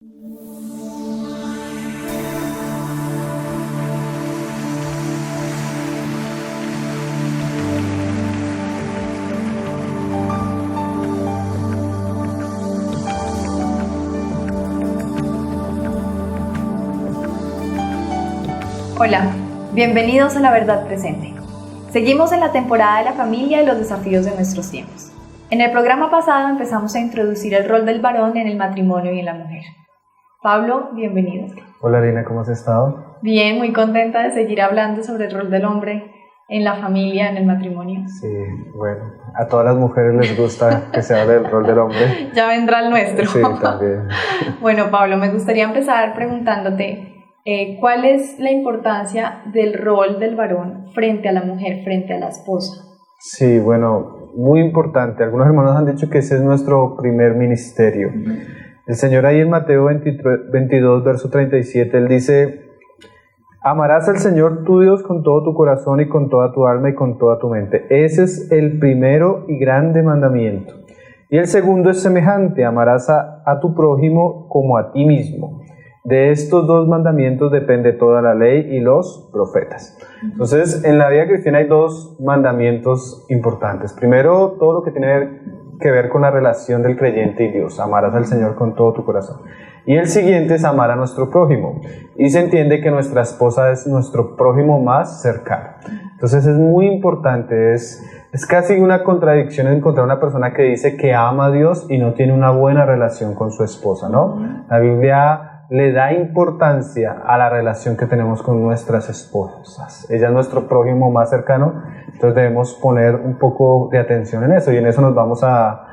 Hola, bienvenidos a La Verdad Presente. Seguimos en la temporada de la familia y los desafíos de nuestros tiempos. En el programa pasado empezamos a introducir el rol del varón en el matrimonio y en la mujer. Pablo, bienvenido. Hola Lina, ¿cómo has estado? Bien, muy contenta de seguir hablando sobre el rol del hombre en la familia, en el matrimonio. Sí, bueno, a todas las mujeres les gusta que se hable del rol del hombre. Ya vendrá el nuestro. Sí, también. Bueno, Pablo, me gustaría empezar preguntándote ¿cuál es la importancia del rol del varón frente a la mujer, frente a la esposa? Sí, bueno, muy importante. Algunos hermanos han dicho que ese es nuestro primer ministerio. El Señor ahí en Mateo 22, verso 37, Él dice: amarás al Señor tu Dios con todo tu corazón y con toda tu alma y con toda tu mente. Ese es el primero y grande mandamiento. Y el segundo es semejante: amarás a tu prójimo como a ti mismo. De estos dos mandamientos depende toda la ley y los profetas. Entonces, en la vida cristiana hay dos mandamientos importantes. Primero, todo lo que tiene que ver con la relación del creyente y Dios. Amarás al Señor con todo tu corazón. Y el siguiente es amar a nuestro prójimo. Y se entiende que nuestra esposa es nuestro prójimo más cercano. Entonces, es muy importante. Es casi una contradicción encontrar una persona que dice que ama a Dios y no tiene una buena relación con su esposa, ¿no? La Biblia le da importancia a la relación que tenemos con nuestras esposas. Ella es nuestro prójimo más cercano, entonces debemos poner un poco de atención en eso, y en eso nos vamos a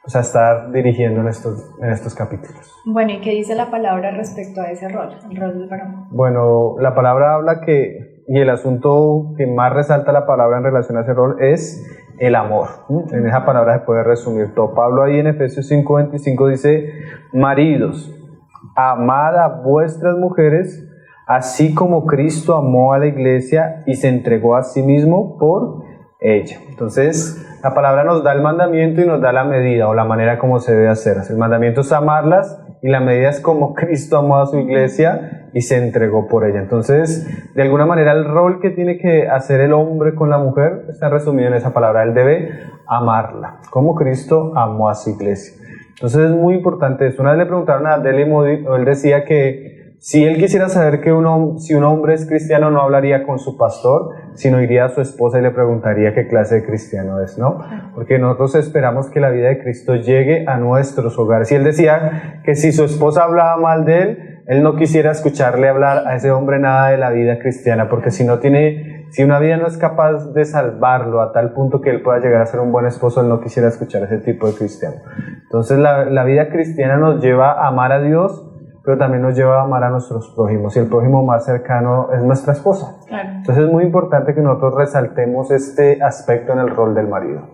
estar dirigiendo en estos capítulos. Bueno, ¿y qué dice la palabra respecto a ese rol, el rol del varón? Bueno, la palabra habla y el asunto que más resalta la palabra en relación a ese rol es el amor. En esa palabra se puede resumir todo. Pablo ahí en Efesios 5:25 dice: maridos, amad a vuestras mujeres, así como Cristo amó a la iglesia y se entregó a sí mismo por ella. Entonces, la palabra nos da el mandamiento y nos da la medida o la manera como se debe hacer. El mandamiento es amarlas y la medida es como Cristo amó a su iglesia y se entregó por ella. Entonces, de alguna manera, el rol que tiene que hacer el hombre con la mujer está resumido en esa palabra. Él debe amarla, como Cristo amó a su iglesia. Entonces es muy importante esto. Una vez le preguntaron a Dele Moody, él decía que si él quisiera saber si un hombre es cristiano, no hablaría con su pastor, sino iría a su esposa y le preguntaría qué clase de cristiano es, ¿no? Porque nosotros esperamos que la vida de Cristo llegue a nuestros hogares. Y él decía que si su esposa hablaba mal de él no quisiera escucharle hablar a ese hombre nada de la vida cristiana, porque si una vida no es capaz de salvarlo a tal punto que él pueda llegar a ser un buen esposo, él no quisiera escuchar a ese tipo de cristiano. Entonces la vida cristiana nos lleva a amar a Dios, pero también nos lleva a amar a nuestros prójimos, y el prójimo más cercano es nuestra esposa. Claro. Entonces es muy importante que nosotros resaltemos este aspecto en el rol del marido.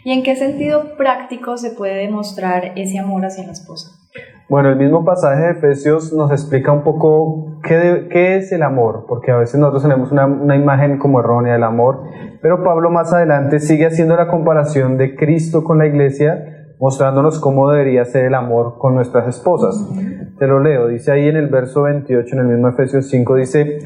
¿Y en qué sentido práctico se puede demostrar ese amor hacia la esposa? Bueno, el mismo pasaje de Efesios nos explica un poco qué es el amor, porque a veces nosotros tenemos una imagen como errónea del amor, pero Pablo más adelante sigue haciendo la comparación de Cristo con la iglesia, mostrándonos cómo debería ser el amor con nuestras esposas. Te lo leo, dice ahí en el verso 28, en el mismo Efesios 5, dice: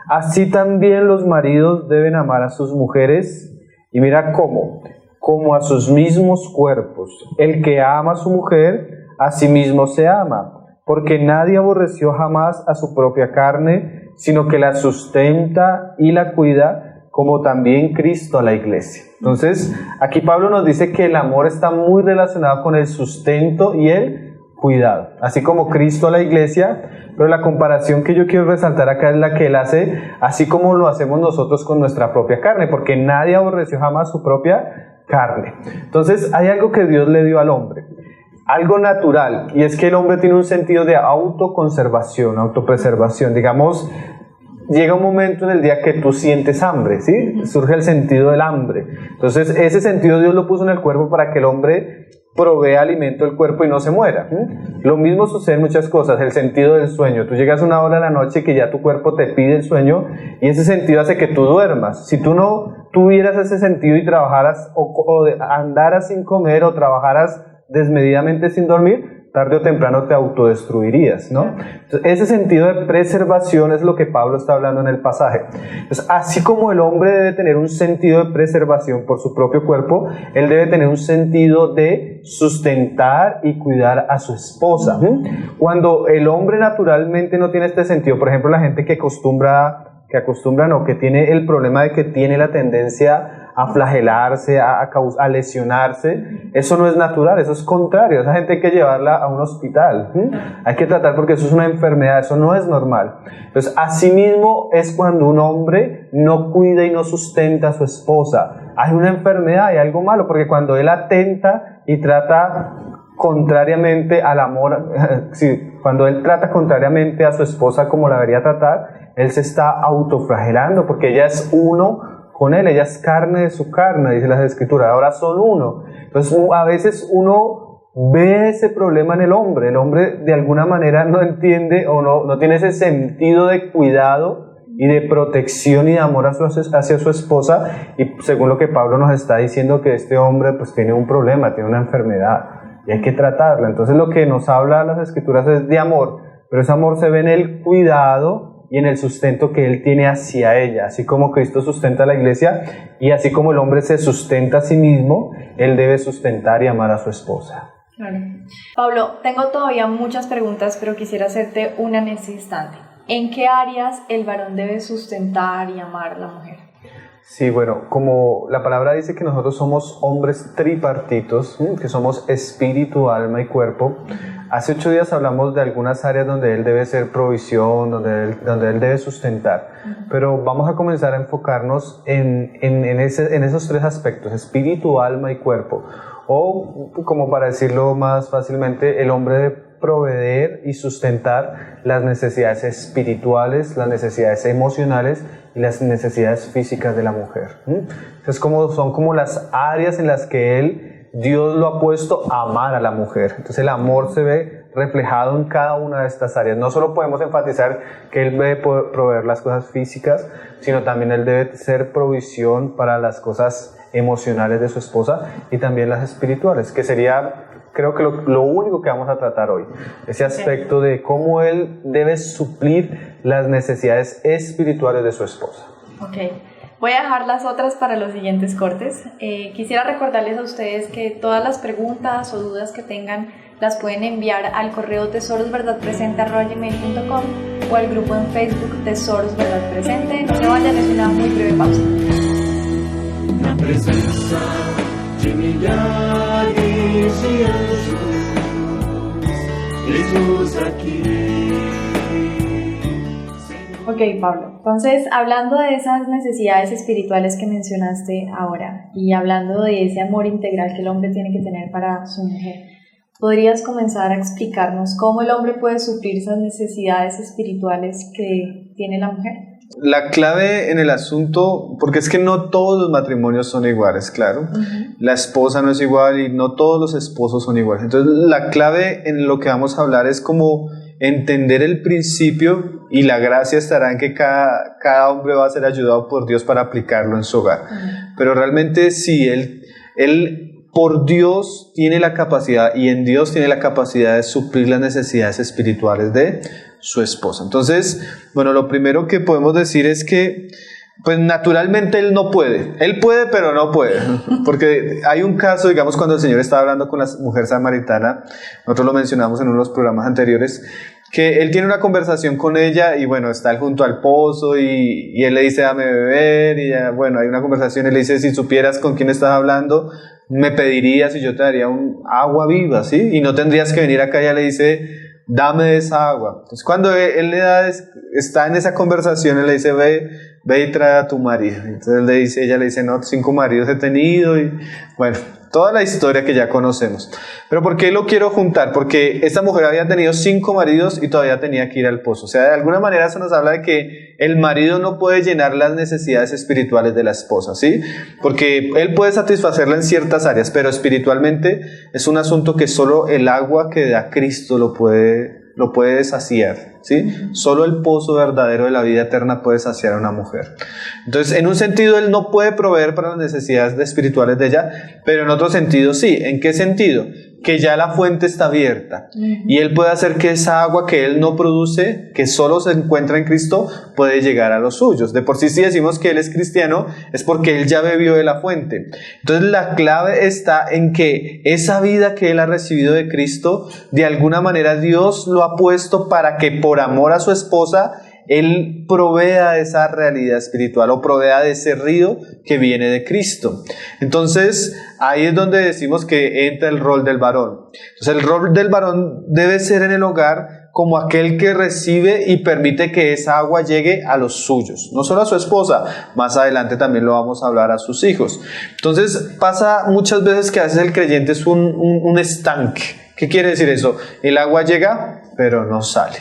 así también los maridos deben amar a sus mujeres, y mira cómo, como a sus mismos cuerpos. El que ama a su mujer, a sí mismo se ama, porque nadie aborreció jamás a su propia carne, sino que la sustenta y la cuida, como también Cristo a la iglesia. Entonces, aquí Pablo nos dice que el amor está muy relacionado con el sustento y el cuidado, así como Cristo a la iglesia, pero la comparación que yo quiero resaltar acá es la que él hace, así como lo hacemos nosotros con nuestra propia carne, porque nadie aborreció jamás su propia carne. Entonces, hay algo que Dios le dio al hombre, algo natural, y es que el hombre tiene un sentido de autoconservación, autopreservación. Digamos, llega un momento en el día que tú sientes hambre, ¿sí? Surge el sentido del hambre. Entonces, ese sentido Dios lo puso en el cuerpo para que el hombre provea alimento al cuerpo y no se muera. Lo mismo sucede en muchas cosas, el sentido del sueño. Tú llegas a una hora de la noche que ya tu cuerpo te pide el sueño y ese sentido hace que tú duermas. Si tú no tuvieras ese sentido y trabajaras o andaras sin comer o trabajaras desmedidamente sin dormir, tarde o temprano te autodestruirías, ¿no? Entonces, ese sentido de preservación es lo que Pablo está hablando en el pasaje. Entonces, así como el hombre debe tener un sentido de preservación por su propio cuerpo, él debe tener un sentido de sustentar y cuidar a su esposa. Cuando el hombre naturalmente no tiene este sentido, por ejemplo, la gente que tiene el problema de que tiene la tendencia a flagelarse, a lesionarse, eso no es natural, eso es contrario. Esa gente hay que llevarla a un hospital, hay que tratar porque eso es una enfermedad, eso no es normal. Entonces, asimismo es cuando un hombre no cuida y no sustenta a su esposa. Hay una enfermedad, hay algo malo, porque cuando él atenta y trata contrariamente al amor, cuando él trata contrariamente a su esposa como la debería tratar, él se está autoflagelando, porque ella es uno con él, ella es carne de su carne, dice las Escrituras, ahora son uno. Entonces a veces uno ve ese problema en el hombre de alguna manera no entiende o no tiene ese sentido de cuidado y de protección y de amor hacia su esposa, y según lo que Pablo nos está diciendo, que este hombre pues tiene un problema, tiene una enfermedad y hay que tratarla. Entonces lo que nos habla las Escrituras es de amor, pero ese amor se ve en el cuidado y en el sustento que él tiene hacia ella. Así como Cristo sustenta a la iglesia y así como el hombre se sustenta a sí mismo, él debe sustentar y amar a su esposa. Claro. Pablo, tengo todavía muchas preguntas, pero quisiera hacerte una en este instante. ¿En qué áreas el varón debe sustentar y amar a la mujer? Sí, bueno, como la palabra dice que nosotros somos hombres tripartitos, que somos espíritu, alma y cuerpo. Hace 8 días hablamos de algunas áreas donde él debe ser provisión, donde él debe sustentar. Pero vamos a comenzar a enfocarnos en esos 3 aspectos, espíritu, alma y cuerpo. O, como para decirlo más fácilmente, el hombre debe proveer y sustentar las necesidades espirituales, las necesidades emocionales y las necesidades físicas de la mujer. Entonces, son como las áreas en las que Dios lo ha puesto a amar a la mujer. Entonces el amor se ve reflejado en cada una de estas áreas. No solo podemos enfatizar que él debe proveer las cosas físicas, sino también él debe ser provisión para las cosas emocionales de su esposa y también las espirituales, que sería, creo que lo único que vamos a tratar hoy, ese aspecto de cómo él debe suplir las necesidades espirituales de su esposa. Ok, voy a dejar las otras para los siguientes cortes. Quisiera recordarles a ustedes que todas las preguntas o dudas que tengan las pueden enviar al correo tesorosverdadpresente@gmail.com o al grupo en Facebook Tesoros Verdad Presente. No se vayan, es una muy breve pausa. Na presença de milhares de anjos, eis-nos aqui. Ok, Pablo. Entonces, hablando de esas necesidades espirituales que mencionaste ahora y hablando de ese amor integral que el hombre tiene que tener para su mujer, ¿podrías comenzar a explicarnos cómo el hombre puede suplir esas necesidades espirituales que tiene la mujer? La clave en el asunto, porque es que no todos los matrimonios son iguales, claro. La esposa no es igual y no todos los esposos son iguales. Entonces, la clave en lo que vamos a hablar es como entender el principio, y la gracia estará en que cada hombre va a ser ayudado por Dios para aplicarlo en su hogar. Pero realmente sí, él por Dios tiene la capacidad, y en Dios tiene la capacidad de suplir las necesidades espirituales de su esposa. Entonces, bueno, lo primero que podemos decir es que pues naturalmente él no puede. Él puede, pero no puede. Porque hay un caso, digamos, cuando el Señor estaba hablando con la mujer samaritana, nosotros lo mencionamos en unos programas anteriores, que él tiene una conversación con ella y bueno, está él junto al pozo y él le dice, dame beber, y ya, bueno, hay una conversación, él le dice, si supieras con quién estás hablando, me pedirías y yo te daría un agua viva, ¿sí? Y no tendrías que venir acá. Ella le dice, dame esa agua. Entonces cuando él está en esa conversación, él le dice, ve y trae a tu marido. Entonces ella le dice, no, 5 maridos he tenido, y bueno, toda la historia que ya conocemos. Pero ¿por qué lo quiero juntar? Porque esta mujer había tenido 5 maridos y todavía tenía que ir al pozo. O sea, de alguna manera eso nos habla de que el marido no puede llenar las necesidades espirituales de la esposa, ¿sí? Porque él puede satisfacerla en ciertas áreas, pero espiritualmente es un asunto que solo el agua que da Cristo lo puede saciar, ¿sí? Solo el pozo verdadero de la vida eterna puede saciar a una mujer. Entonces, en un sentido, él no puede proveer para las necesidades espirituales de ella, pero en otro sentido sí. ¿En qué sentido? que ya la fuente está abierta y Él puede hacer que esa agua que Él no produce, que solo se encuentra en Cristo, puede llegar a los suyos. De por sí, si decimos que Él es cristiano, es porque Él ya bebió de la fuente. Entonces la clave está en que esa vida que Él ha recibido de Cristo, de alguna manera Dios lo ha puesto para que por amor a su esposa, Él provea de esa realidad espiritual o provea de ese río que viene de Cristo. Entonces, ahí es donde decimos que entra el rol del varón. Entonces, el rol del varón debe ser en el hogar como aquel que recibe y permite que esa agua llegue a los suyos, no solo a su esposa, más adelante también lo vamos a hablar a sus hijos. Entonces, pasa muchas veces que a veces el creyente es un estanque. ¿Qué quiere decir eso? El agua llega, pero no sale.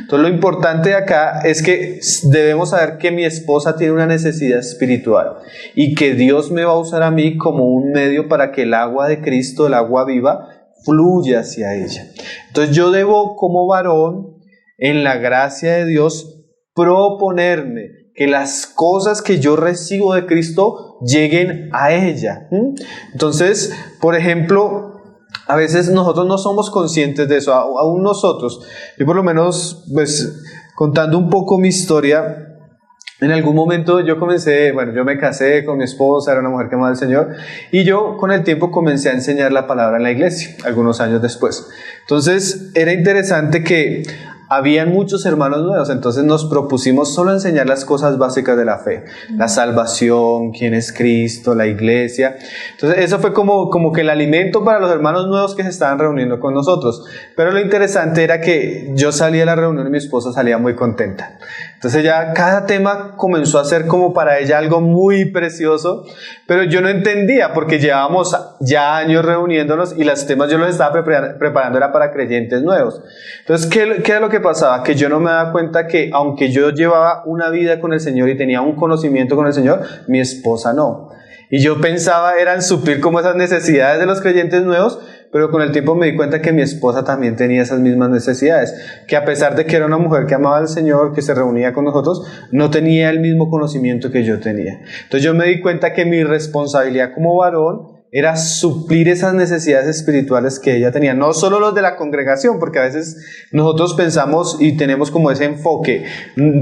Entonces lo importante de acá es que debemos saber que mi esposa tiene una necesidad espiritual y que Dios me va a usar a mí como un medio para que el agua de Cristo, el agua viva, fluya hacia ella. Entonces yo debo, como varón, en la gracia de Dios, proponerme que las cosas que yo recibo de Cristo lleguen a ella. Entonces, por ejemplo, a veces nosotros no somos conscientes de eso, aún nosotros. Yo por lo menos, pues, contando un poco mi historia, en algún momento yo me casé con mi esposa, era una mujer que amaba al Señor, y yo con el tiempo comencé a enseñar la palabra en la iglesia, algunos años después. Entonces, era interesante que habían muchos hermanos nuevos, entonces nos propusimos solo enseñar las cosas básicas de la fe, la salvación, quién es Cristo, la iglesia. Entonces eso fue como que el alimento para los hermanos nuevos que se estaban reuniendo con nosotros. Pero lo interesante era que yo salía a la reunión y mi esposa salía muy contenta. Entonces ya cada tema comenzó a ser como para ella algo muy precioso, pero yo no entendía porque llevábamos ya años reuniéndonos y los temas yo los estaba preparando era para creyentes nuevos. Entonces, ¿qué era lo que pasaba? Que yo no me daba cuenta que aunque yo llevaba una vida con el Señor y tenía un conocimiento con el Señor, mi esposa no. Y yo pensaba eran suplir como esas necesidades de los creyentes nuevos, pero con el tiempo me di cuenta que mi esposa también tenía esas mismas necesidades, que a pesar de que era una mujer que amaba al Señor, que se reunía con nosotros, no tenía el mismo conocimiento que yo tenía. Entonces yo me di cuenta que mi responsabilidad como varón era suplir esas necesidades espirituales que ella tenía, no solo los de la congregación, porque a veces nosotros pensamos y tenemos como ese enfoque,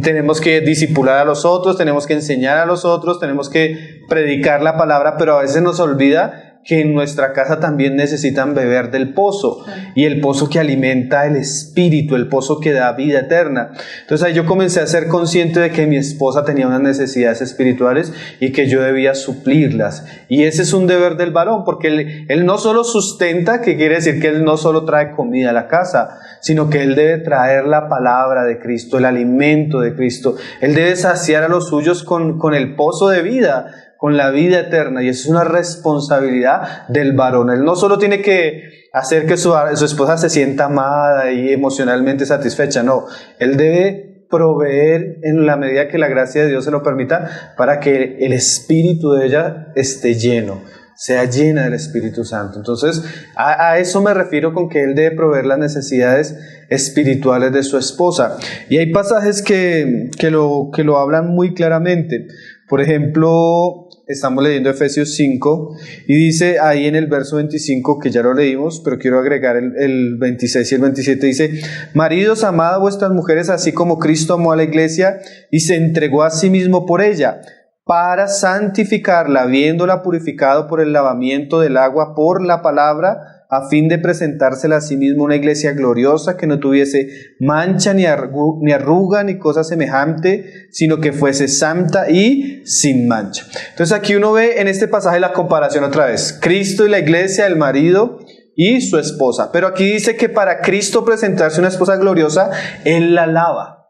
tenemos que discipular a los otros, tenemos que enseñar a los otros, tenemos que predicar la palabra, pero a veces nos olvida que en nuestra casa también necesitan beber del pozo, y el pozo que alimenta el espíritu, el pozo que da vida eterna. Entonces ahí yo comencé a ser consciente de que mi esposa tenía unas necesidades espirituales y que yo debía suplirlas, y ese es un deber del varón, porque él no solo sustenta, que quiere decir que él no solo trae comida a la casa, sino que él debe traer la palabra de Cristo, el alimento de Cristo. Él debe saciar a los suyos con el pozo de vida, con la vida eterna, y eso es una responsabilidad del varón. Él no solo tiene que hacer que su esposa se sienta amada y emocionalmente satisfecha, no, él debe proveer en la medida que la gracia de Dios se lo permita para que el espíritu de ella esté lleno, sea llena del Espíritu Santo. Entonces a eso me refiero con que él debe proveer las necesidades espirituales de su esposa, y hay pasajes que lo hablan muy claramente. Por ejemplo, estamos leyendo Efesios 5 y dice ahí en el verso 25, que ya lo leímos, pero quiero agregar el 26 y el 27, dice: maridos, amad a vuestras mujeres así como Cristo amó a la iglesia y se entregó a sí mismo por ella, para santificarla, habiéndola purificado por el lavamiento del agua por la palabra, a fin de presentársela a sí mismo una iglesia gloriosa, que no tuviese mancha ni arruga ni cosa semejante, sino que fuese santa y sin mancha. Entonces aquí uno ve en este pasaje la comparación otra vez, Cristo y la iglesia, el marido y su esposa. Pero aquí dice que para Cristo presentarse una esposa gloriosa, Él la lava.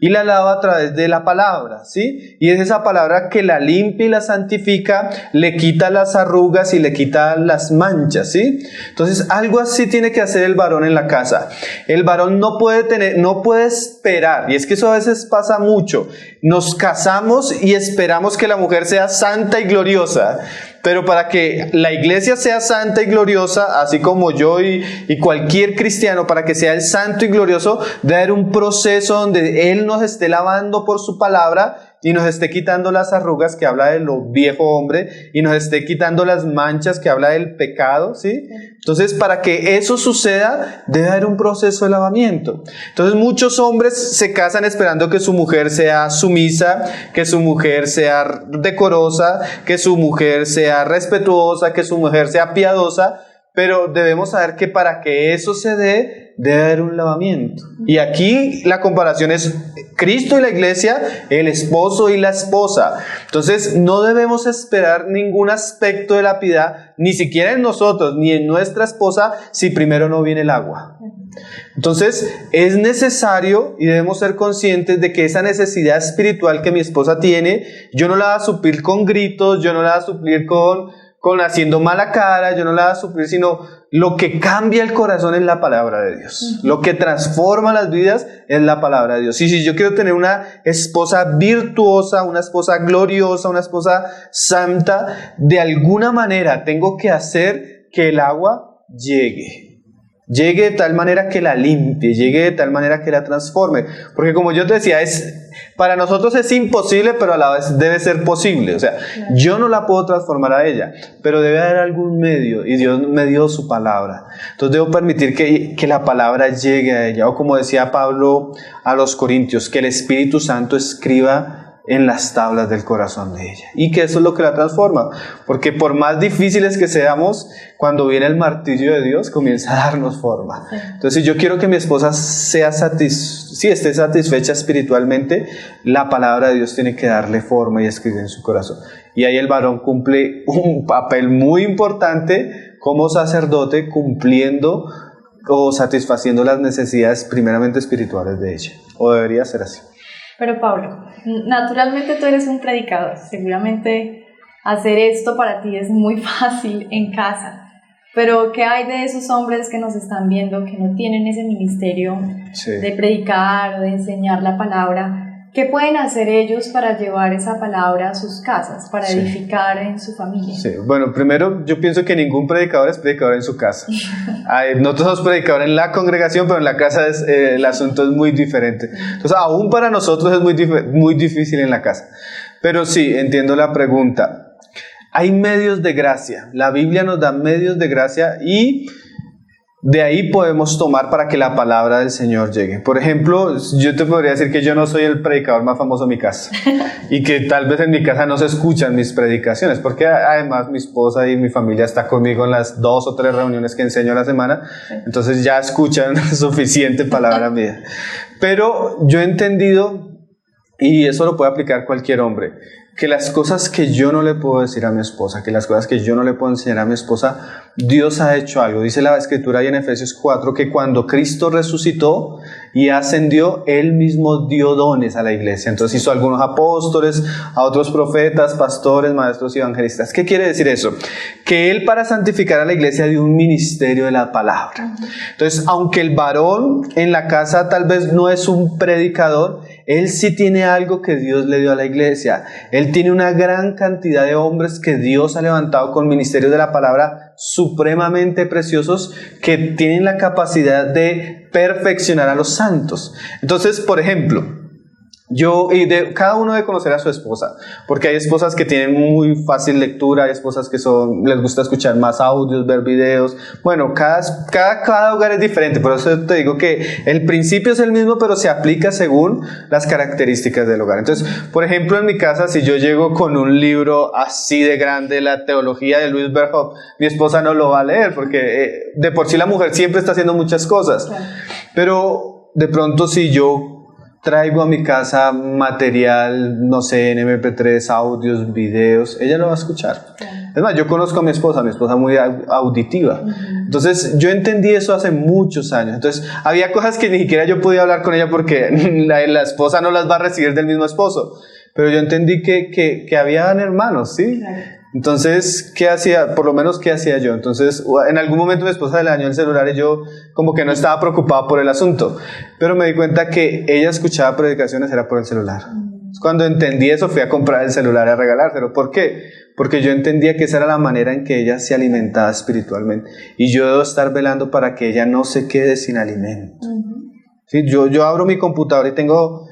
Y la lava a través de la palabra, ¿sí? Y es esa palabra que la limpia y la santifica, le quita las arrugas y le quita las manchas, ¿sí? Entonces, algo así tiene que hacer el varón en la casa. El varón no puede esperar, y es que eso a veces pasa mucho. Nos casamos y esperamos que la mujer sea santa y gloriosa. Pero para que la iglesia sea santa y gloriosa, así como yo y cualquier cristiano, para que sea el santo y glorioso, debe haber un proceso donde Él nos esté lavando por su palabra y nos esté quitando las arrugas, que habla de lo viejo hombre, y nos esté quitando las manchas, que habla del pecado, ¿sí? Entonces, para que eso suceda, debe haber un proceso de lavamiento. Entonces, muchos hombres se casan esperando que su mujer sea sumisa, que su mujer sea decorosa, que su mujer sea respetuosa, que su mujer sea piadosa, pero debemos saber que para que eso se dé, debe haber un lavamiento. Y aquí la comparación es Cristo y la iglesia, el esposo y la esposa. Entonces no debemos esperar ningún aspecto de la piedad, ni siquiera en nosotros, ni en nuestra esposa, si primero no viene el agua. Entonces es necesario y debemos ser conscientes de que esa necesidad espiritual que mi esposa tiene, yo no la voy a suplir con gritos, yo no la voy a suplir con haciendo mala cara, yo no la voy a suplir, sino lo que cambia el corazón es la palabra de Dios. Lo que transforma las vidas es la palabra de Dios. Y si yo quiero tener una esposa virtuosa, una esposa gloriosa, una esposa santa, de alguna manera tengo que hacer que el agua llegue de tal manera que la limpie, llegue de tal manera que la transforme. Porque como yo te decía, para nosotros es imposible, pero a la vez debe ser posible. O sea, yo no la puedo transformar a ella, pero debe haber algún medio, y Dios me dio su palabra. Entonces debo permitir que la palabra llegue a ella. O como decía Pablo a los Corintios, que el Espíritu Santo escriba en las tablas del corazón de ella, y que eso es lo que la transforma, porque por más difíciles que seamos, cuando viene el martillo de Dios comienza a darnos forma. Entonces, si yo quiero que mi esposa esté satisfecha espiritualmente, la palabra de Dios tiene que darle forma y escribir en su corazón, y ahí el varón cumple un papel muy importante como sacerdote, cumpliendo o satisfaciendo las necesidades primeramente espirituales de ella, o debería ser así. Pero Pablo, naturalmente tú eres un predicador, seguramente hacer esto para ti es muy fácil en casa, pero ¿qué hay de esos hombres que nos están viendo que no tienen ese ministerio de predicar o de enseñar la palabra? ¿Qué pueden hacer ellos para llevar esa palabra a sus casas, para edificar en su familia? Sí. Bueno, primero yo pienso que ningún predicador es predicador en su casa. Nosotros somos predicadores en la congregación, pero en la casa el asunto es muy diferente. Entonces, aún para nosotros es muy difícil en la casa. Pero sí, entiendo la pregunta. Hay medios de gracia. La Biblia nos da medios de gracia y de ahí podemos tomar para que la palabra del Señor llegue. Por ejemplo, yo te podría decir que yo no soy el predicador más famoso de mi casa y que tal vez en mi casa no se escuchan mis predicaciones, porque además mi esposa y mi familia está conmigo en las 2 o 3 reuniones que enseño a la semana, entonces ya escuchan suficiente palabra mía. Pero yo he entendido, y eso lo puede aplicar cualquier hombre, que las cosas que yo no le puedo decir a mi esposa, que las cosas que yo no le puedo enseñar a mi esposa, Dios ha hecho algo. Dice la Escritura ahí en Efesios 4 que cuando Cristo resucitó y ascendió, Él mismo dio dones a la iglesia. Entonces hizo algunos apóstoles, a otros profetas, pastores, maestros y evangelistas. ¿Qué quiere decir eso? Que Él, para santificar a la iglesia, dio un ministerio de la palabra. Entonces, aunque el varón en la casa tal vez no es un predicador, él sí tiene algo que Dios le dio a la iglesia. Él tiene una gran cantidad de hombres que Dios ha levantado con ministerios de la palabra supremamente preciosos, que tienen la capacidad de perfeccionar a los santos. Entonces, por ejemplo, cada uno debe conocer a su esposa, porque hay esposas que tienen muy fácil lectura, hay esposas que les gusta escuchar más audios, ver videos. Bueno, cada hogar es diferente, por eso te digo que el principio es el mismo, pero se aplica según las características del hogar. Entonces, por ejemplo, en mi casa, si yo llego con un libro así de grande, la teología de Louis Berhoff, mi esposa no lo va a leer, porque de por sí la mujer siempre está haciendo muchas cosas. Pero de pronto, si yo traigo a mi casa material, no sé, en MP3, audios, videos, ella lo va a escuchar. Es más, yo conozco a mi esposa muy auditiva. Entonces, yo entendí eso hace muchos años. Entonces, había cosas que ni siquiera yo podía hablar con ella porque la esposa no las va a recibir del mismo esposo. Pero yo entendí que habían hermanos, ¿sí? Entonces, ¿qué hacía? Por lo menos, ¿qué hacía yo? Entonces, en algún momento mi esposa le dañó el celular y yo como que no estaba preocupado por el asunto. Pero me di cuenta que ella escuchaba predicaciones era por el celular. Cuando entendí eso, fui a comprar el celular y a regalárselo. ¿Por qué? Porque yo entendía que esa era la manera en que ella se alimentaba espiritualmente. Y yo debo estar velando para que ella no se quede sin alimento. ¿Sí? Yo abro mi computadora y tengo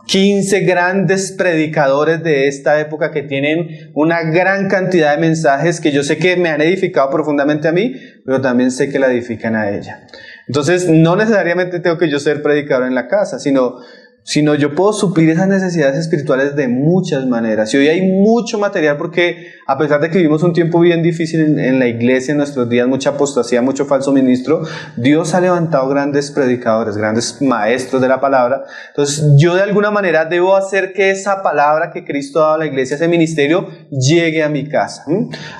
15 grandes predicadores de esta época que tienen una gran cantidad de mensajes que yo sé que me han edificado profundamente a mí, pero también sé que la edifican a ella. Entonces, no necesariamente tengo que yo ser predicador en la casa, sino yo puedo suplir esas necesidades espirituales de muchas maneras. Y hoy hay mucho material porque a pesar de que vivimos un tiempo bien difícil en la iglesia en nuestros días, mucha apostasía, mucho falso ministro, Dios ha levantado grandes predicadores, grandes maestros de la palabra. Entonces yo de alguna manera debo hacer que esa palabra que Cristo ha dado a la iglesia, ese ministerio, llegue a mi casa.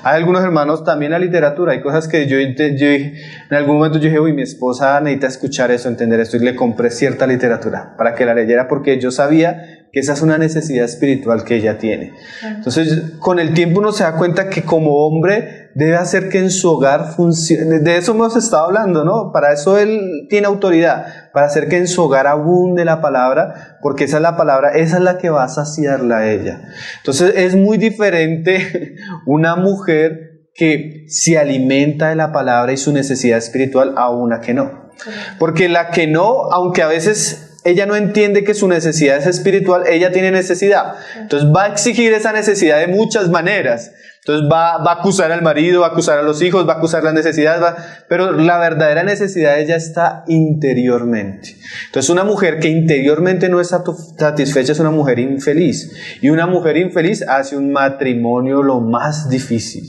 Hay algunos hermanos, también la literatura, hay cosas que yo en algún momento yo dije, uy, mi esposa necesita escuchar eso, entender esto, y le compré cierta literatura para que la leyera, porque yo sabía que esa es una necesidad espiritual que ella tiene. Entonces, con el tiempo uno se da cuenta que como hombre debe hacer que en su hogar funcione. De eso hemos estado hablando, ¿no? Para eso él tiene autoridad, para hacer que en su hogar abunde la palabra, porque esa es la palabra, esa es la que va a saciarla a ella. Entonces, es muy diferente una mujer que se alimenta de la palabra y su necesidad espiritual a una que no. Porque la que no, aunque a veces ella no entiende que su necesidad es espiritual, ella tiene necesidad. Entonces va a exigir esa necesidad de muchas maneras. Entonces va a acusar al marido, va a acusar a los hijos, va a acusar las necesidades, pero la verdadera necesidad de ella está interiormente. Entonces una mujer que interiormente no está satisfecha es una mujer infeliz. Y una mujer infeliz hace un matrimonio lo más difícil.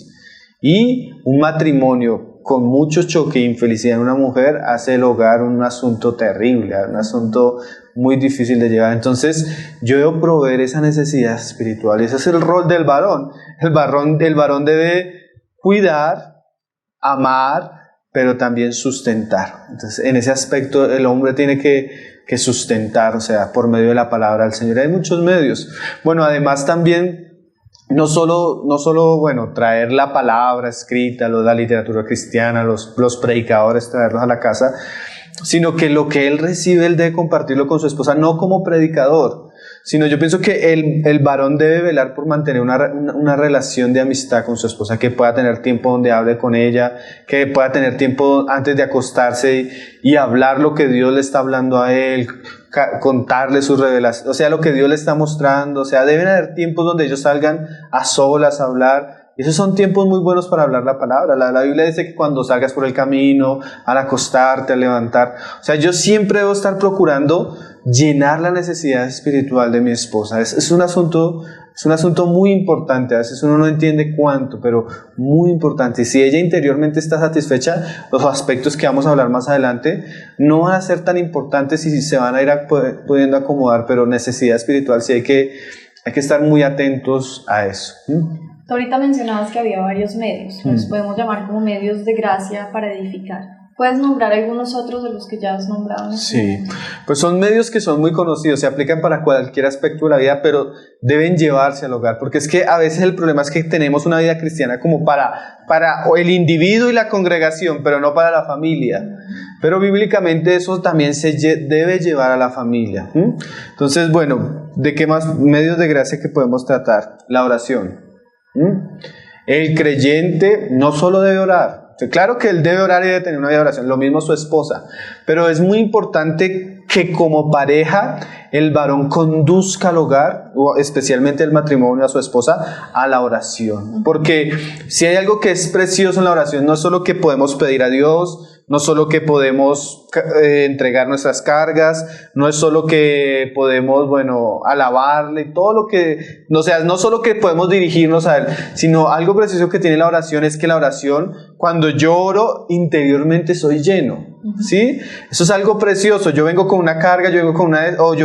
Y un matrimonio con mucho choque e infelicidad en una mujer hace el hogar un asunto terrible, un asunto muy difícil de llevar. Entonces yo debo proveer esa necesidad espiritual. Ese es el rol del varón. El varón debe cuidar, amar, pero también sustentar. Entonces en ese aspecto el hombre tiene que sustentar, o sea, por medio de la palabra del Señor. Hay muchos medios. Bueno, además también no solo, bueno, traer la palabra escrita, la literatura cristiana, los predicadores, traerlos a la casa, sino que lo que él recibe, él debe compartirlo con su esposa, no como predicador, sino yo pienso que el varón debe velar por mantener una relación de amistad con su esposa, que pueda tener tiempo donde hable con ella, que pueda tener tiempo antes de acostarse y hablar lo que Dios le está hablando a él, contarle sus revelaciones, o sea, lo que Dios le está mostrando. O sea, deben haber tiempos donde ellos salgan a solas a hablar. Y esos son tiempos muy buenos para hablar la palabra. La Biblia dice que cuando salgas por el camino, al acostarte, al levantar, o sea, yo siempre debo estar procurando llenar la necesidad espiritual de mi esposa. Es un asunto muy importante. A veces uno no entiende cuánto, pero muy importante. Y si ella interiormente está satisfecha, los aspectos que vamos a hablar más adelante no van a ser tan importantes y se van a ir pudiendo acomodar, pero necesidad espiritual sí hay que estar muy atentos a eso. Tú ahorita mencionabas que había varios medios, los podemos llamar como medios de gracia para edificar. ¿Puedes nombrar algunos otros de los que ya has nombrado? Sí, pues son medios que son muy conocidos, se aplican para cualquier aspecto de la vida, pero deben llevarse al hogar, porque es que a veces el problema es que tenemos una vida cristiana como para el individuo y la congregación, pero no para la familia. Pero bíblicamente eso también se debe llevar a la familia. Entonces, bueno, ¿de qué más medios de gracia que podemos tratar? La oración. El creyente no solo debe orar. Claro que él debe orar y debe tener una vida de oración, lo mismo su esposa, pero es muy importante que como pareja el varón conduzca al hogar, o especialmente el matrimonio, a su esposa, a la oración, porque si hay algo que es precioso en la oración, no es solo que podemos pedir a Dios, no solo que podemos entregar nuestras cargas, no es solo que podemos, alabarle y todo lo que, o sea, no solo que podemos dirigirnos a Él, sino algo precioso que tiene la oración es que la oración, cuando yo oro, interiormente soy lleno. ¿Sí? Eso es algo precioso. Yo vengo con una carga, yo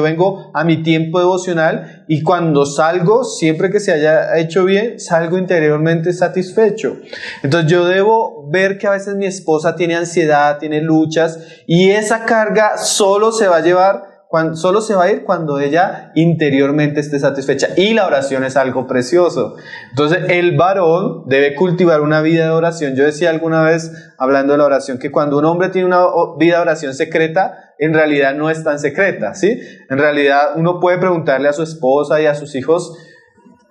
vengo a mi tiempo devocional y cuando salgo, siempre que se haya hecho bien, salgo interiormente satisfecho. Entonces yo debo ver que a veces mi esposa tiene ansiedad, tiene luchas y esa carga solo se va a ir cuando ella interiormente esté satisfecha, y la oración es algo precioso. Entonces el varón debe cultivar una vida de oración. Yo decía alguna vez, hablando de la oración, que cuando un hombre tiene una vida de oración secreta, en realidad no es tan secreta, ¿sí? En realidad uno puede preguntarle a su esposa y a sus hijos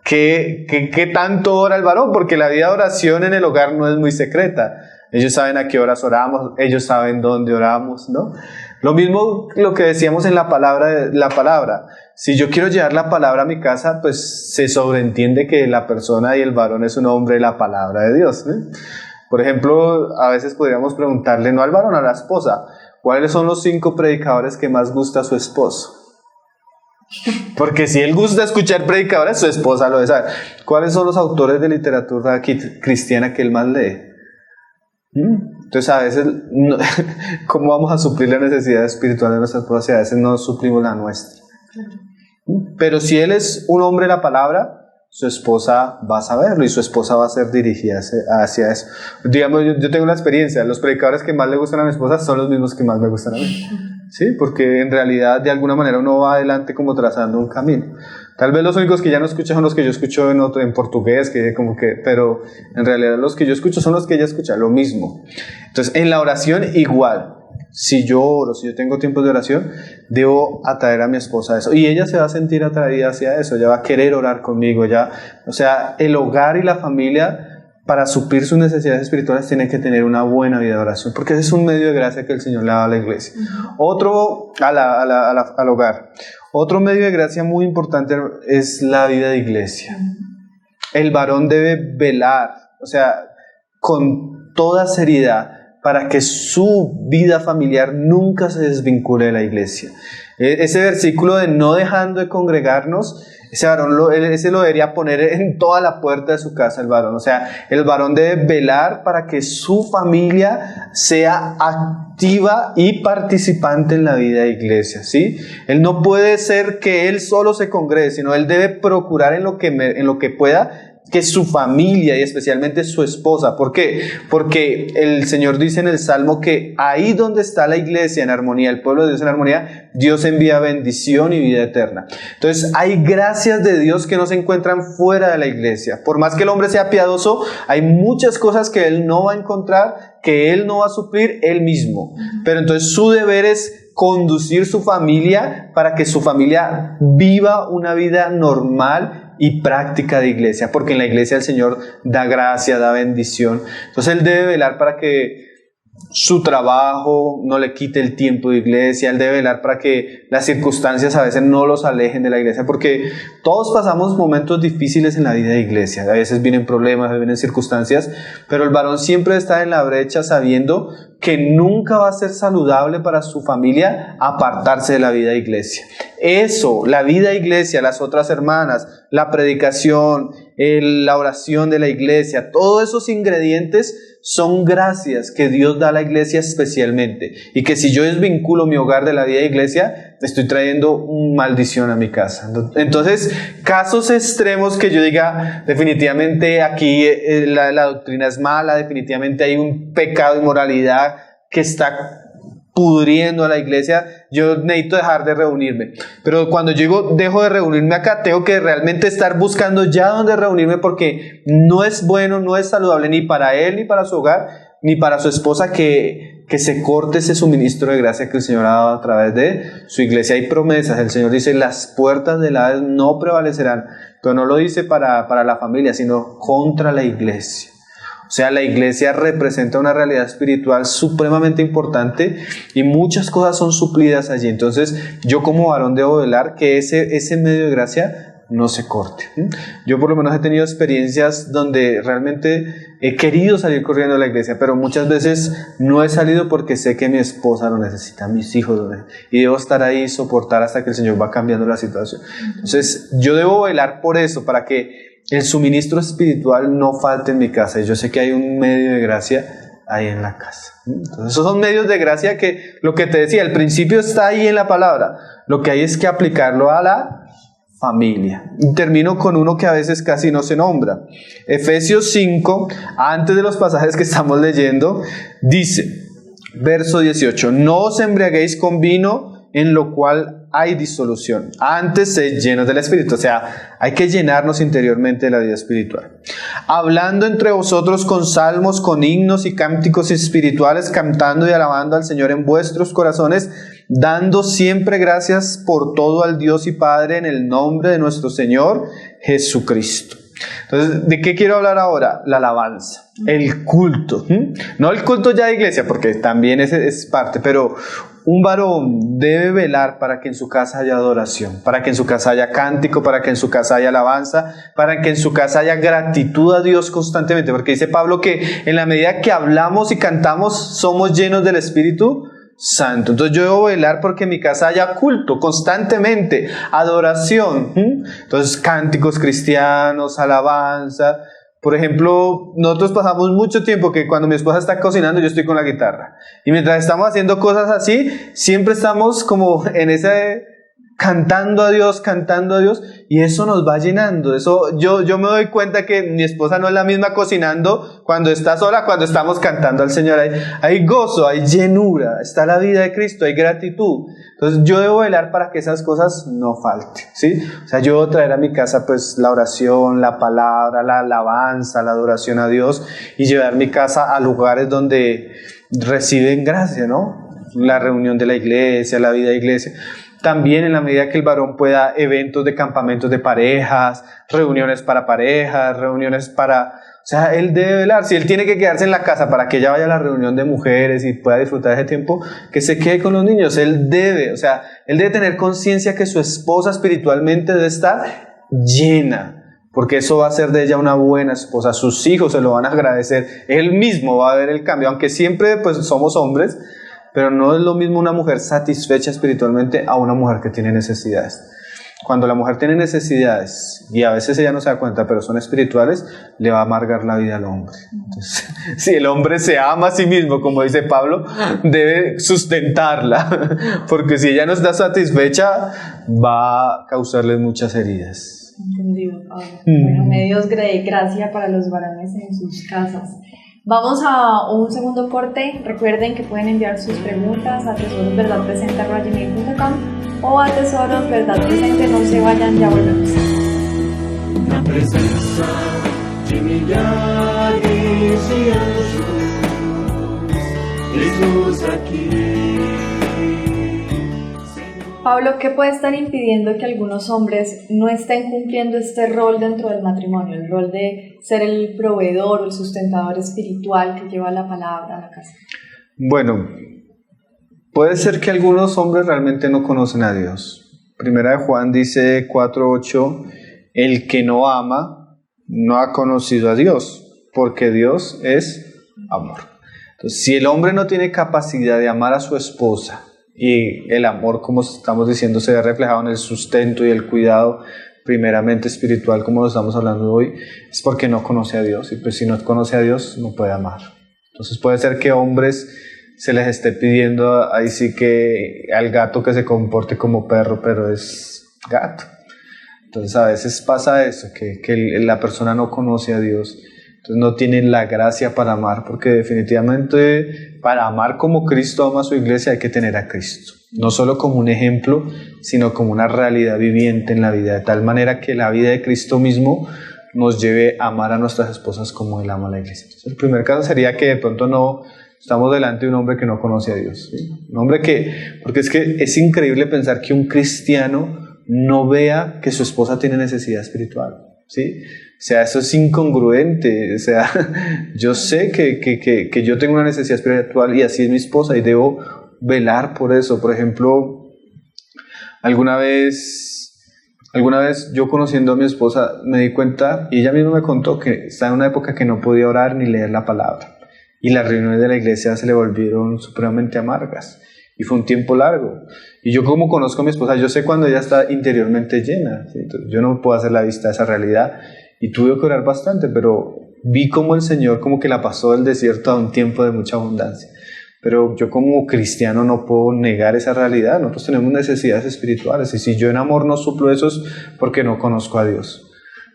¿qué tanto ora el varón? Porque la vida de oración en el hogar no es muy secreta. Ellos saben a qué horas oramos, ellos saben dónde oramos, ¿no? Lo mismo lo que decíamos en la palabra. Si yo quiero llevar la palabra a mi casa, pues se sobreentiende que la persona y el varón es un hombre de la palabra de Dios, ¿eh? Por ejemplo, a veces podríamos preguntarle, no al varón, a la esposa, ¿cuáles son los 5 predicadores que más gusta a su esposo? Porque si él gusta escuchar predicadores, su esposa lo debe saber. ¿Cuáles son los autores de literatura cristiana que él más lee? Entonces a veces, ¿cómo vamos a suplir la necesidad espiritual de nuestra esposa si a veces no suplimos la nuestra? Pero si él es un hombre de la palabra, su esposa va a saberlo y su esposa va a ser dirigida hacia eso. Digamos, yo tengo la experiencia, los predicadores que más le gustan a mi esposa son los mismos que más me gustan a mí. ¿Sí? Porque en realidad de alguna manera uno va adelante como trazando un camino. Tal vez los únicos que ya no escuchan son los que yo escucho en portugués, pero en realidad los que yo escucho son los que ella escucha, lo mismo. Entonces en la oración igual. Si yo oro, si yo tengo tiempos de oración, debo atraer a mi esposa a eso. Y ella se va a sentir atraída hacia eso, ella va a querer orar conmigo. O sea, el hogar y la familia, para suplir sus necesidades espirituales, tienen que tener una buena vida de oración, porque ese es un medio de gracia que el Señor le da a la iglesia. Otro, al hogar. Otro medio de gracia muy importante es la vida de iglesia. El varón debe velar, o sea, con toda seriedad, para que su vida familiar nunca se desvincule de la iglesia. Ese versículo de no dejando de congregarnos, ese lo debería poner en toda la puerta de su casa el varón. O sea, el varón debe velar para que su familia sea activa y participante en la vida de iglesia, ¿sí? Él no puede ser que él solo se congregue, sino él debe procurar en lo que pueda que su familia y especialmente su esposa. ¿Por qué? Porque el Señor dice en el Salmo que ahí donde está la iglesia en armonía, el pueblo de Dios en armonía, Dios envía bendición y vida eterna. Entonces hay gracias de Dios que no se encuentran fuera de la iglesia. Por más que el hombre sea piadoso, hay muchas cosas que él no va a encontrar, que él no va a suplir él mismo. Pero entonces su deber es conducir su familia para que su familia viva una vida normal y práctica de iglesia, porque en la iglesia el Señor da gracia, da bendición. Entonces él debe velar para que su trabajo no le quite el tiempo de iglesia, él debe velar para que las circunstancias a veces no los alejen de la iglesia, porque todos pasamos momentos difíciles en la vida de iglesia, a veces vienen problemas, a veces vienen circunstancias, pero el varón siempre está en la brecha sabiendo que nunca va a ser saludable para su familia apartarse de la vida de iglesia. Eso, la vida de iglesia, las otras hermanas, la predicación, la oración de la iglesia, todos esos ingredientes son gracias que Dios da a la iglesia especialmente, y que si yo desvinculo mi hogar de la vida de iglesia, estoy trayendo maldición a mi casa. Entonces, casos extremos que yo diga, definitivamente aquí la doctrina es mala, definitivamente hay un pecado, inmoralidad que está pudriendo a la iglesia, yo necesito dejar de reunirme. Pero cuando yo dejo de reunirme acá, tengo que realmente estar buscando ya dónde reunirme, porque no es bueno, no es saludable ni para él, ni para su hogar, ni para su esposa que se corte ese suministro de gracia que el Señor ha dado a través de su iglesia. Hay promesas, el Señor dice, las puertas del Hades no prevalecerán, pero no lo dice para la familia, sino contra la iglesia. O sea, la iglesia representa una realidad espiritual supremamente importante y muchas cosas son suplidas allí. Entonces, yo como varón debo velar que ese medio de gracia no se corte. Yo por lo menos he tenido experiencias donde realmente he querido salir corriendo de la iglesia, pero muchas veces no he salido porque sé que mi esposa lo necesita, mis hijos lo necesitan, y debo estar ahí y soportar hasta que el Señor va cambiando la situación. Entonces, yo debo velar por eso, para que el suministro espiritual no falte en mi casa, y yo sé que hay un medio de gracia ahí en la casa. Entonces esos son medios de gracia que, lo que te decía, el principio está ahí en la palabra, lo que hay es que aplicarlo a la familia. Y termino con uno que a veces casi no se nombra. Efesios 5, antes de los pasajes que estamos leyendo, dice, verso 18, no os embriaguéis con vino, en lo cual hay disolución, antes sed llenos del Espíritu. O sea, hay que llenarnos interiormente de la vida espiritual. Hablando entre vosotros con salmos, con himnos y cánticos espirituales, cantando y alabando al Señor en vuestros corazones, dando siempre gracias por todo al Dios y Padre en el nombre de nuestro Señor Jesucristo. Entonces, ¿de qué quiero hablar ahora? La alabanza, el culto. No el culto ya de iglesia, porque también ese es parte, pero un varón debe velar para que en su casa haya adoración, para que en su casa haya cántico, para que en su casa haya alabanza, para que en su casa haya gratitud a Dios constantemente, porque dice Pablo que en la medida que hablamos y cantamos somos llenos del Espíritu Santo. Entonces yo debo velar porque en mi casa haya culto constantemente, adoración. Entonces cánticos cristianos, alabanza. Por ejemplo, nosotros pasamos mucho tiempo que cuando mi esposa está cocinando yo estoy con la guitarra. Y mientras estamos haciendo cosas así, siempre estamos como en ese cantando a Dios, y eso nos va llenando. Eso, yo me doy cuenta que mi esposa no es la misma cocinando cuando está sola, cuando estamos cantando al Señor. Hay gozo, hay llenura, está la vida de Cristo, hay gratitud. Entonces yo debo velar para que esas cosas no falten, ¿sí? O sea, yo debo traer a mi casa pues la oración, la palabra, la alabanza, la adoración a Dios, y llevar mi casa a lugares donde reciben gracia, ¿no? La reunión de la iglesia, la vida de iglesia. También en la medida que el varón pueda, eventos de campamentos de parejas, reuniones para parejas, reuniones para... O sea, él debe velar. Si él tiene que quedarse en la casa para que ella vaya a la reunión de mujeres y pueda disfrutar ese tiempo, que se quede con los niños. Él debe tener conciencia que su esposa espiritualmente debe estar llena, porque eso va a hacer de ella una buena esposa. Sus hijos se lo van a agradecer. Él mismo va a ver el cambio, aunque siempre pues somos hombres, pero no es lo mismo una mujer satisfecha espiritualmente a una mujer que tiene necesidades. Cuando la mujer tiene necesidades, y a veces ella no se da cuenta, pero son espirituales, le va a amargar la vida al hombre. Entonces, si el hombre se ama a sí mismo, como dice Pablo, debe sustentarla, porque si ella no está satisfecha, va a causarle muchas heridas. Entendido, Pablo. Bueno, me Dios gracia para los varones en sus casas. Vamos a un segundo corte. Recuerden que pueden enviar sus preguntas a tesorosverdadpresente@gmail.com o a tesorosverdadpresente. No se vayan, ya volvemos. Na presença de milhares de anjos, Jesus aqui. Pablo, ¿qué puede estar impidiendo que algunos hombres no estén cumpliendo este rol dentro del matrimonio? El rol de ser el proveedor o el sustentador espiritual que lleva la palabra a la casa. Bueno, puede ser que algunos hombres realmente no conocen a Dios. Primera de Juan dice 4:8, el que no ama no ha conocido a Dios, porque Dios es amor. Entonces, si el hombre no tiene capacidad de amar a su esposa, y el amor, como estamos diciendo, se ve reflejado en el sustento y el cuidado primeramente espiritual, como lo estamos hablando hoy, es porque no conoce a Dios, y pues si no conoce a Dios no puede amar. Entonces puede ser que hombres se les esté pidiendo ahí sí que al gato que se comporte como perro, pero es gato. Entonces a veces pasa eso, que la persona no conoce a Dios, entonces no tiene la gracia para amar, porque definitivamente para amar como Cristo ama a su iglesia hay que tener a Cristo, no solo como un ejemplo, sino como una realidad viviente en la vida, de tal manera que la vida de Cristo mismo nos lleve a amar a nuestras esposas como Él ama a la iglesia. Entonces, el primer caso sería que de pronto no estamos delante de un hombre que no conoce a Dios, ¿sí? Un hombre porque es que es increíble pensar que un cristiano no vea que su esposa tiene necesidad espiritual, ¿sí? O sea, eso es incongruente. O sea, yo sé que yo tengo una necesidad espiritual y así es mi esposa y debo velar por eso. Por ejemplo, alguna vez yo conociendo a mi esposa me di cuenta, y ella misma me contó que está en una época que no podía orar ni leer la palabra, y las reuniones de la iglesia se le volvieron supremamente amargas, y fue un tiempo largo. Y yo, como conozco a mi esposa, yo sé cuando ella está interiormente llena, ¿sí? Entonces, yo no puedo hacer la vista a esa realidad, y tuve que orar bastante, pero vi como el Señor como que la pasó del desierto a un tiempo de mucha abundancia. Pero yo como cristiano no puedo negar esa realidad. Nosotros tenemos necesidades espirituales, y si yo en amor no suplo eso es porque no conozco a Dios.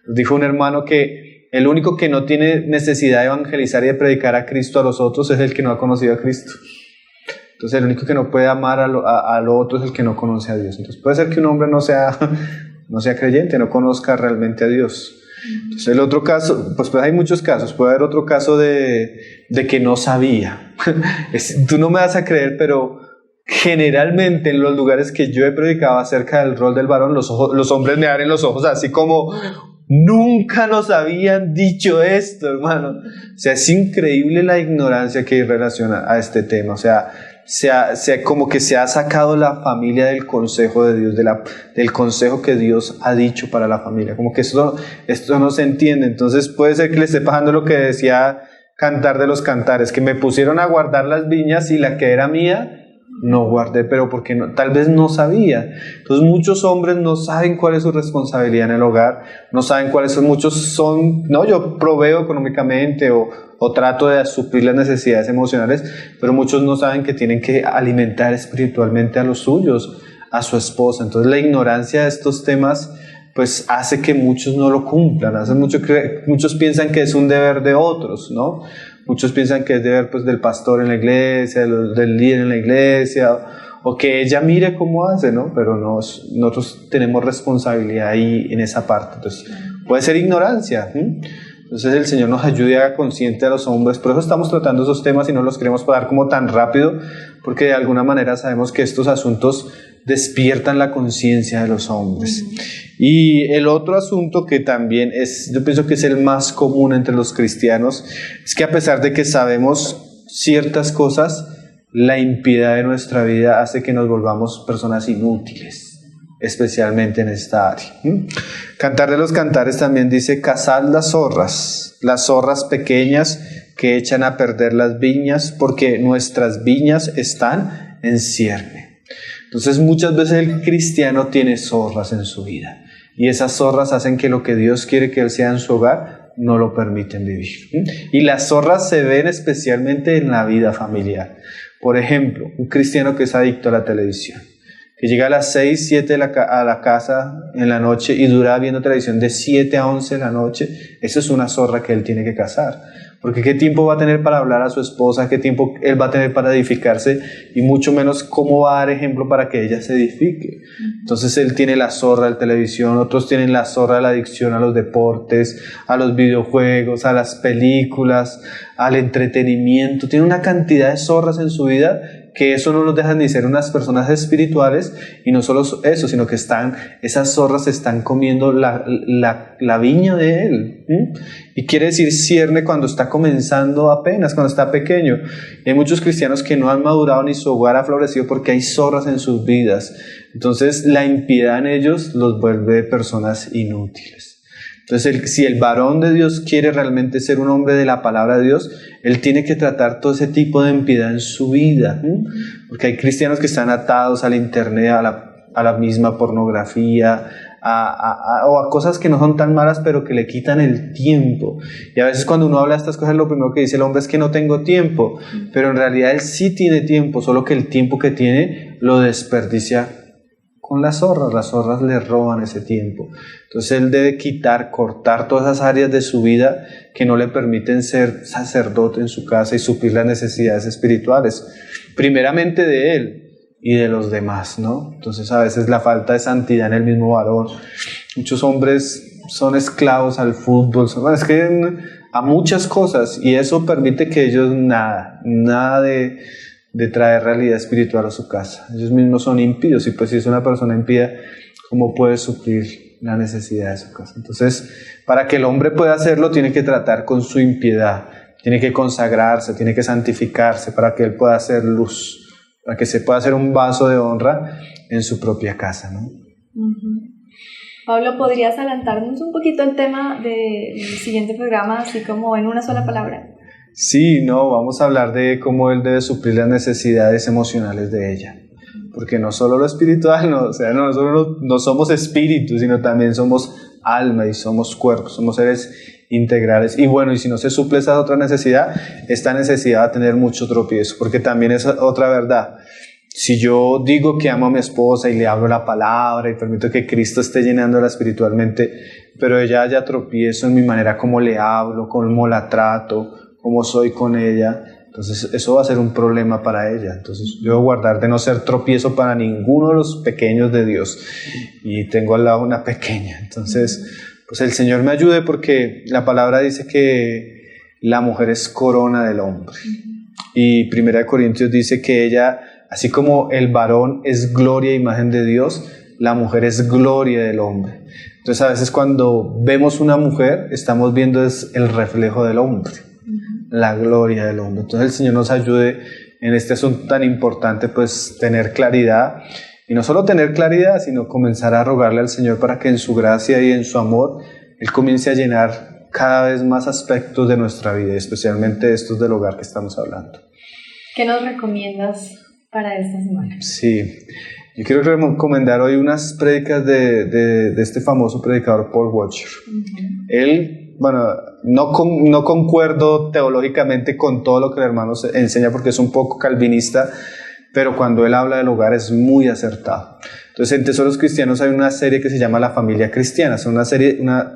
Dijo un hermano que el único que no tiene necesidad de evangelizar y de predicar a Cristo a los otros es el que no ha conocido a Cristo. Entonces el único que no puede amar a lo otro es el que no conoce a Dios. Entonces puede ser que un hombre no sea creyente, no conozca realmente a Dios. Entonces el otro caso, pues hay muchos casos. Puede haber otro caso de que no sabía. Tú no me vas a creer, pero generalmente en los lugares que yo he predicado acerca del rol del varón, los hombres me abren los ojos así como: nunca nos habían dicho esto, hermano. O sea, es increíble la ignorancia que hay en relación a este tema. O sea, como que se ha sacado la familia del consejo de Dios, del consejo que Dios ha dicho para la familia. Como que esto no se entiende. Entonces puede ser que le esté pasando lo que decía Cantar de los Cantares, que me pusieron a guardar las viñas y la que era mía no guardé, pero porque no, tal vez no sabía. Entonces muchos hombres no saben cuál es su responsabilidad en el hogar, no saben cuáles son, yo proveo económicamente o trato de suplir las necesidades emocionales, pero muchos no saben que tienen que alimentar espiritualmente a los suyos, a su esposa. Entonces la ignorancia de estos temas pues hace que muchos no lo cumplan, muchos piensan que es un deber de otros, ¿no? Muchos piensan que es deber pues del pastor en la iglesia, del líder en la iglesia, o que ella mire cómo hace, ¿no? Pero nosotros tenemos responsabilidad ahí en esa parte. Entonces puede ser ignorancia. Entonces el Señor nos ayude a consciente a los hombres. Por eso estamos tratando esos temas y no los queremos parar como tan rápido, porque de alguna manera sabemos que estos asuntos despiertan la conciencia de los hombres. Y el otro asunto que también yo pienso que es el más común entre los cristianos, es que a pesar de que sabemos ciertas cosas, la impiedad de nuestra vida hace que nos volvamos personas inútiles, especialmente en esta área. Cantar de los Cantares también dice: cazad las zorras pequeñas que echan a perder las viñas, porque nuestras viñas están en cierne. Entonces muchas veces el cristiano tiene zorras en su vida, y esas zorras hacen que lo que Dios quiere que él sea en su hogar no lo permiten vivir. Y las zorras se ven especialmente en la vida familiar. Por ejemplo, un cristiano que es adicto a la televisión, que llega a las 6, 7 a la casa en la noche y dura viendo televisión de 7 a 11 de la noche, esa es una zorra que él tiene que cazar. Porque ¿qué tiempo va a tener para hablar a su esposa? ¿Qué tiempo él va a tener para edificarse? Y mucho menos cómo va a dar ejemplo para que ella se edifique. Entonces él tiene la zorra de la televisión, otros tienen la zorra de la adicción a los deportes, a los videojuegos, a las películas, al entretenimiento. Tiene una cantidad de zorras en su vida que eso no nos deja ni ser unas personas espirituales. Y no solo eso, sino que esas zorras están comiendo la viña de él. Y quiere decir cierne cuando está comenzando apenas, cuando está pequeño. Y hay muchos cristianos que no han madurado ni su hogar ha florecido porque hay zorras en sus vidas. Entonces la impiedad en ellos los vuelve personas inútiles. Entonces si el varón de Dios quiere realmente ser un hombre de la palabra de Dios, él tiene que tratar todo ese tipo de impiedad en su vida. Porque hay cristianos que están atados al internet, a la misma pornografía, o a cosas que no son tan malas pero que le quitan el tiempo. Y a veces cuando uno habla de estas cosas, lo primero que dice el hombre es que no tengo tiempo, pero en realidad él sí tiene tiempo, solo que el tiempo que tiene lo desperdicia con las zorras le roban ese tiempo. Entonces él debe cortar todas esas áreas de su vida que no le permiten ser sacerdote en su casa y suplir las necesidades espirituales, primeramente de él y de los demás, ¿no? Entonces a veces la falta de santidad en el mismo varón. Muchos hombres son esclavos al fútbol, es que a muchas cosas, y eso permite que ellos nada de traer realidad espiritual a su casa. Ellos mismos son impíos, y pues si es una persona impía, ¿cómo puede suplir la necesidad de su casa? Entonces, para que el hombre pueda hacerlo, tiene que tratar con su impiedad, tiene que consagrarse, tiene que santificarse para que él pueda hacer luz, para que se pueda hacer un vaso de honra en su propia casa, ¿no? Pablo, ¿podrías adelantarnos un poquito el tema del siguiente programa, así como en una sola palabra? Sí, vamos a hablar de cómo él debe suplir las necesidades emocionales de ella. Porque no solo lo espiritual, no somos espíritus, sino también somos alma y somos cuerpo, somos seres integrales. Y bueno, y si no se suple esa otra necesidad, esta necesidad va a tener mucho tropiezo, porque también es otra verdad. Si yo digo que amo a mi esposa y le hablo la palabra y permito que Cristo esté llenándola espiritualmente, pero ella haya tropiezo en mi manera como le hablo, cómo la trato, cómo soy con ella, entonces eso va a ser un problema para ella. Entonces debo guardar de no ser tropiezo para ninguno de los pequeños de Dios, y tengo al lado una pequeña. Entonces pues el Señor me ayude, porque la palabra dice que la mujer es corona del hombre, y 1 Corintios dice que ella, así como el varón es gloria e imagen de Dios, la mujer es gloria del hombre. Entonces a veces cuando vemos una mujer, estamos viendo es el reflejo del hombre, la gloria del hombre. Entonces el Señor nos ayude en este asunto tan importante, pues tener claridad. Y no solo tener claridad, sino comenzar a rogarle al Señor para que en su gracia y en su amor Él comience a llenar cada vez más aspectos de nuestra vida, especialmente estos del hogar que estamos hablando. ¿Qué nos recomiendas para esta semana? Sí, yo quiero recomendar hoy unas prédicas de este famoso predicador Paul Washer. Él, bueno, no concuerdo teológicamente con todo lo que el hermano enseña porque es un poco calvinista, pero cuando él habla del hogar es muy acertado. Entonces en Tesoros Cristianos hay una serie que se llama La Familia Cristiana. Son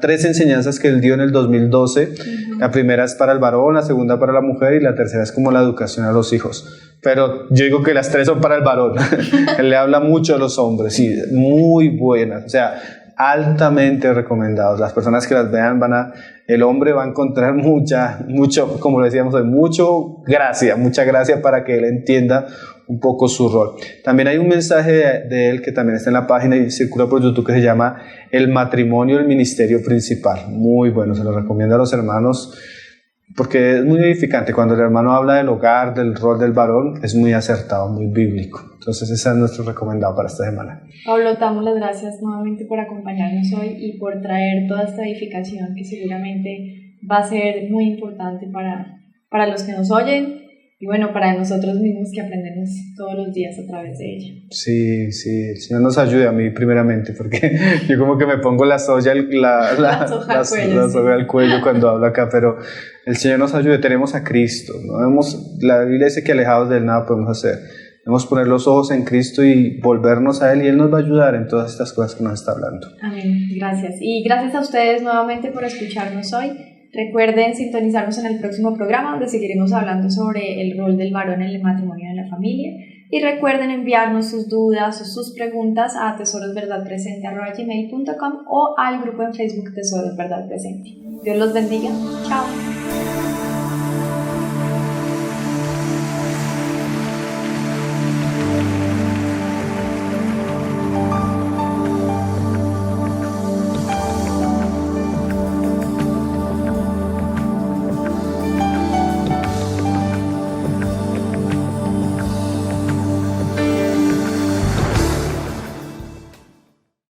tres enseñanzas que él dio en el 2012. La primera es para el varón, la segunda para la mujer y la tercera es como la educación a los hijos. Pero yo digo que las tres son para el varón. Él le habla mucho a los hombres, sí, muy buenas. O sea, altamente recomendados. Las personas que las vean el hombre va a encontrar mucho, como decíamos hoy, mucha gracia para que él entienda un poco su rol. También hay un mensaje de él que también está en la página y circula por YouTube que se llama El matrimonio, el ministerio principal. Muy bueno, se lo recomiendo a los hermanos porque es muy edificante. Cuando el hermano habla del hogar, del rol del varón, es muy acertado, muy bíblico. Entonces ese es nuestro recomendado para esta semana. Pablo, damos las gracias nuevamente por acompañarnos hoy y por traer toda esta edificación que seguramente va a ser muy importante para los que nos oyen y bueno, para nosotros mismos que aprendemos todos los días a través de ella. Sí, el Señor nos ayude a mí primeramente, porque yo como que me pongo la soga al cuello cuando hablo acá, pero el Señor nos ayude. Tenemos a Cristo, la Biblia dice que alejados de Él nada podemos hacer. Debemos poner los ojos en Cristo y volvernos a Él y Él nos va a ayudar en todas estas cosas que nos está hablando. Amén, gracias. Y gracias a ustedes nuevamente por escucharnos hoy. Recuerden sintonizarnos en el próximo programa donde seguiremos hablando sobre el rol del varón en el matrimonio y en la familia. Y recuerden enviarnos sus dudas o sus preguntas a tesorosverdadpresente@gmail.com o al grupo en Facebook Tesoros Verdad Presente. Dios los bendiga. Chao.